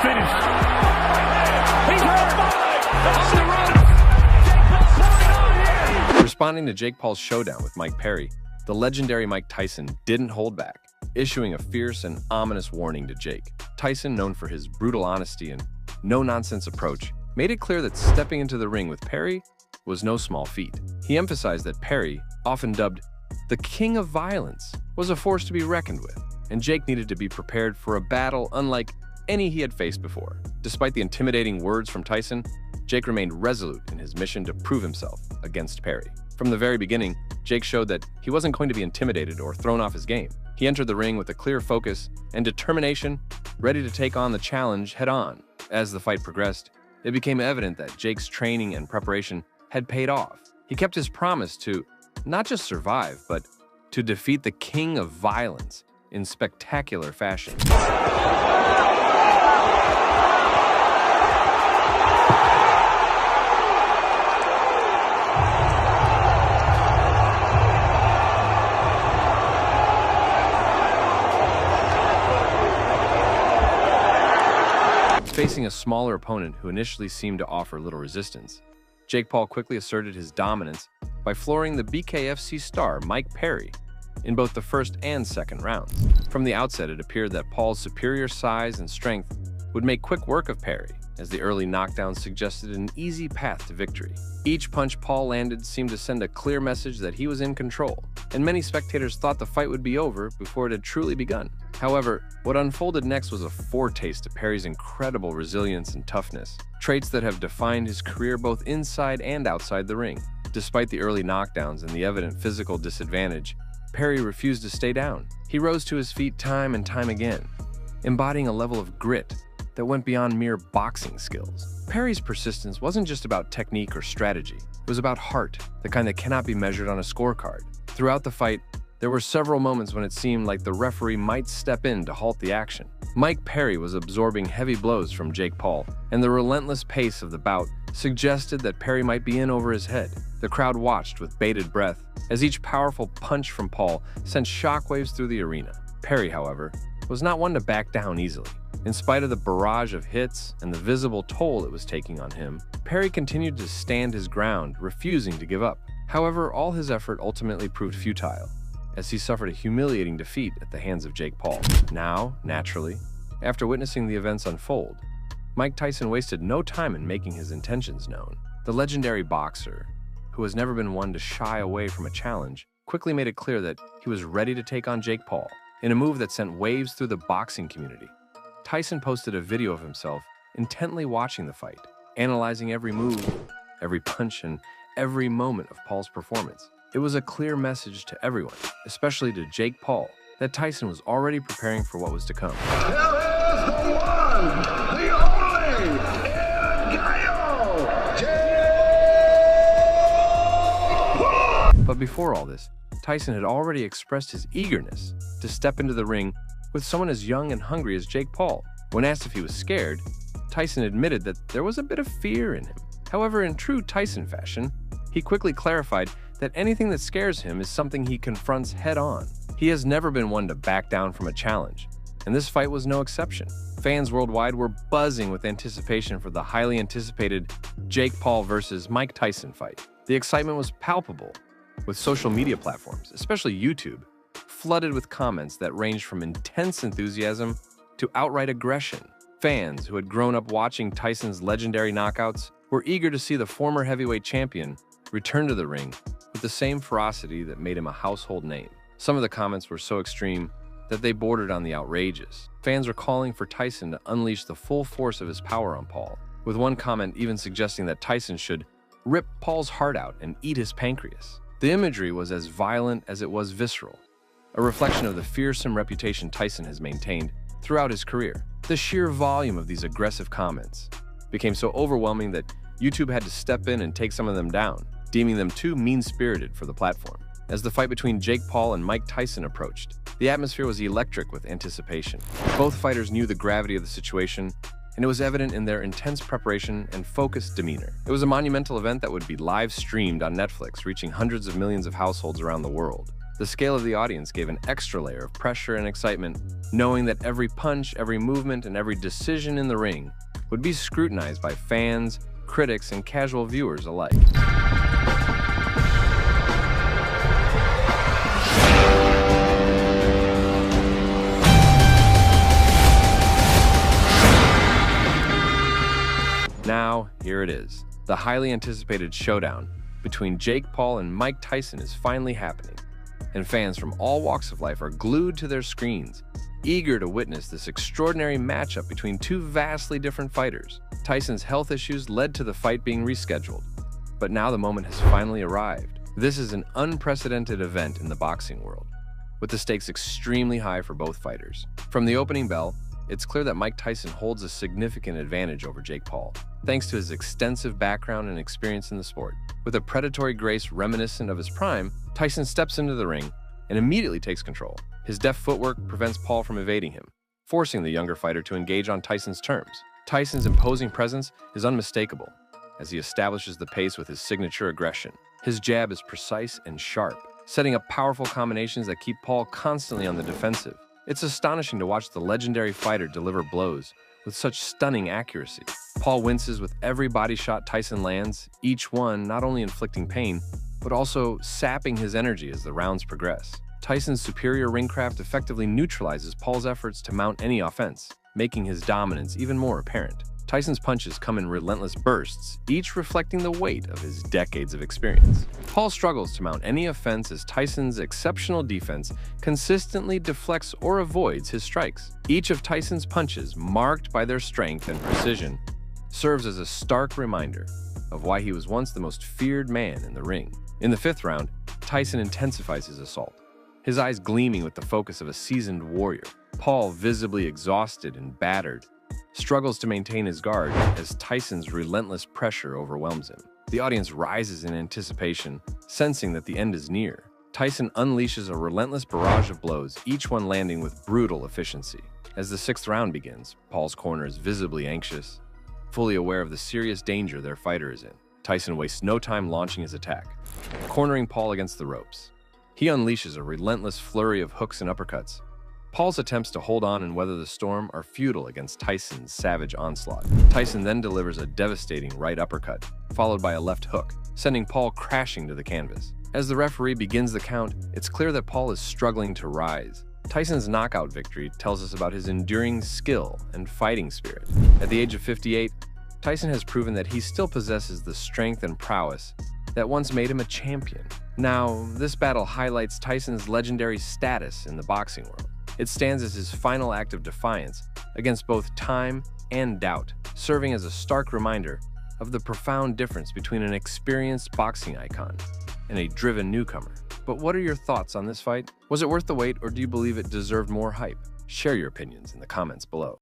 finished. He's hurt. On the ropes. Responding to Jake Paul's showdown with Mike Perry, the legendary Mike Tyson didn't hold back, issuing a fierce and ominous warning to Jake. Tyson, known for his brutal honesty and no-nonsense approach, made it clear that stepping into the ring with Perry was no small feat. He emphasized that Perry, often dubbed the King of Violence, was a force to be reckoned with, and Jake needed to be prepared for a battle unlike any he had faced before. Despite the intimidating words from Tyson, Jake remained resolute in his mission to prove himself against Perry. From the very beginning, Jake showed that he wasn't going to be intimidated or thrown off his game. He entered the ring with a clear focus and determination, ready to take on the challenge head-on. As the fight progressed, it became evident that Jake's training and preparation had paid off. He kept his promise to not just survive, but to defeat the King of Violence in spectacular fashion. Facing a smaller opponent who initially seemed to offer little resistance, Jake Paul quickly asserted his dominance by flooring the BKFC star Mike Perry in both the first and second rounds. From the outset, it appeared that Paul's superior size and strength would make quick work of Perry, as the early knockdowns suggested an easy path to victory. Each punch Paul landed seemed to send a clear message that he was in control, and many spectators thought the fight would be over before it had truly begun. However, what unfolded next was a foretaste of Perry's incredible resilience and toughness, traits that have defined his career both inside and outside the ring. Despite the early knockdowns and the evident physical disadvantage, Perry refused to stay down. He rose to his feet time and time again, embodying a level of grit that went beyond mere boxing skills. Perry's persistence wasn't just about technique or strategy. It was about heart, the kind that cannot be measured on a scorecard. Throughout the fight, there were several moments when it seemed like the referee might step in to halt the action. Mike Perry was absorbing heavy blows from Jake Paul, and the relentless pace of the bout suggested that Perry might be in over his head. The crowd watched with bated breath as each powerful punch from Paul sent shockwaves through the arena. Perry, however, was not one to back down easily. In spite of the barrage of hits and the visible toll it was taking on him, Perry continued to stand his ground, refusing to give up. However, all his effort ultimately proved futile, as he suffered a humiliating defeat at the hands of Jake Paul. Now, naturally, after witnessing the events unfold, Mike Tyson wasted no time in making his intentions known. The legendary boxer, who has never been one to shy away from a challenge, quickly made it clear that he was ready to take on Jake Paul. In a move that sent waves through the boxing community, Tyson posted a video of himself intently watching the fight, analyzing every move, every punch, and every moment of Paul's performance. It was a clear message to everyone, especially to Jake Paul, that Tyson was already preparing for what was to come. Here is the one, the only, But before all this, Tyson had already expressed his eagerness to step into the ring with someone as young and hungry as Jake Paul. When asked if he was scared, Tyson admitted that there was a bit of fear in him. However, in true Tyson fashion, he quickly clarified that anything that scares him is something he confronts head-on. He has never been one to back down from a challenge, and this fight was no exception. Fans worldwide were buzzing with anticipation for the highly anticipated Jake Paul versus Mike Tyson fight. The excitement was palpable, with social media platforms, especially YouTube, flooded with comments that ranged from intense enthusiasm to outright aggression. Fans who had grown up watching Tyson's legendary knockouts were eager to see the former heavyweight champion return to the ring with the same ferocity that made him a household name. Some of the comments were so extreme that they bordered on the outrageous. Fans were calling for Tyson to unleash the full force of his power on Paul, with one comment even suggesting that Tyson should rip Paul's heart out and eat his pancreas. The imagery was as violent as it was visceral, a reflection of the fearsome reputation Tyson has maintained throughout his career. The sheer volume of these aggressive comments became so overwhelming that YouTube had to step in and take some of them down, deeming them too mean-spirited for the platform. As the fight between Jake Paul and Mike Tyson approached, the atmosphere was electric with anticipation. Both fighters knew the gravity of the situation, and it was evident in their intense preparation and focused demeanor. It was a monumental event that would be live-streamed on Netflix, reaching hundreds of millions of households around the world. The scale of the audience gave an extra layer of pressure and excitement, knowing that every punch, every movement, and every decision in the ring would be scrutinized by fans, critics, and casual viewers alike. Now, here it is. The highly anticipated showdown between Jake Paul and Mike Tyson is finally happening, and fans from all walks of life are glued to their screens, eager to witness this extraordinary matchup between two vastly different fighters. Tyson's health issues led to the fight being rescheduled, but now the moment has finally arrived. This is an unprecedented event in the boxing world, with the stakes extremely high for both fighters. From the opening bell, it's clear that Mike Tyson holds a significant advantage over Jake Paul, thanks to his extensive background and experience in the sport. With a predatory grace reminiscent of his prime, Tyson steps into the ring and immediately takes control. His deft footwork prevents Paul from evading him, forcing the younger fighter to engage on Tyson's terms. Tyson's imposing presence is unmistakable as he establishes the pace with his signature aggression. His jab is precise and sharp, setting up powerful combinations that keep Paul constantly on the defensive. It's astonishing to watch the legendary fighter deliver blows with such stunning accuracy. Paul winces with every body shot Tyson lands, each one not only inflicting pain, but also sapping his energy as the rounds progress. Tyson's superior ringcraft effectively neutralizes Paul's efforts to mount any offense, making his dominance even more apparent. Tyson's punches come in relentless bursts, each reflecting the weight of his decades of experience. Paul struggles to mount any offense as Tyson's exceptional defense consistently deflects or avoids his strikes. Each of Tyson's punches, marked by their strength and precision, serves as a stark reminder of why he was once the most feared man in the ring. In the fifth round, Tyson intensifies his assault, his eyes gleaming with the focus of a seasoned warrior. Paul, visibly exhausted and battered, struggles to maintain his guard as Tyson's relentless pressure overwhelms him. The audience rises in anticipation, sensing that the end is near. Tyson unleashes a relentless barrage of blows, each one landing with brutal efficiency. As the sixth round begins, Paul's corner is visibly anxious, fully aware of the serious danger their fighter is in. Tyson wastes no time launching his attack, cornering Paul against the ropes. He unleashes a relentless flurry of hooks and uppercuts. Paul's attempts to hold on and weather the storm are futile against Tyson's savage onslaught. Tyson then delivers a devastating right uppercut, followed by a left hook, sending Paul crashing to the canvas. As the referee begins the count, it's clear that Paul is struggling to rise. Tyson's knockout victory tells us about his enduring skill and fighting spirit. At the age of 58, Tyson has proven that he still possesses the strength and prowess that once made him a champion. Now, this battle highlights Tyson's legendary status in the boxing world. It stands as his final act of defiance against both time and doubt, serving as a stark reminder of the profound difference between an experienced boxing icon and a driven newcomer. But what are your thoughts on this fight? Was it worth the wait, or do you believe it deserved more hype? Share your opinions in the comments below.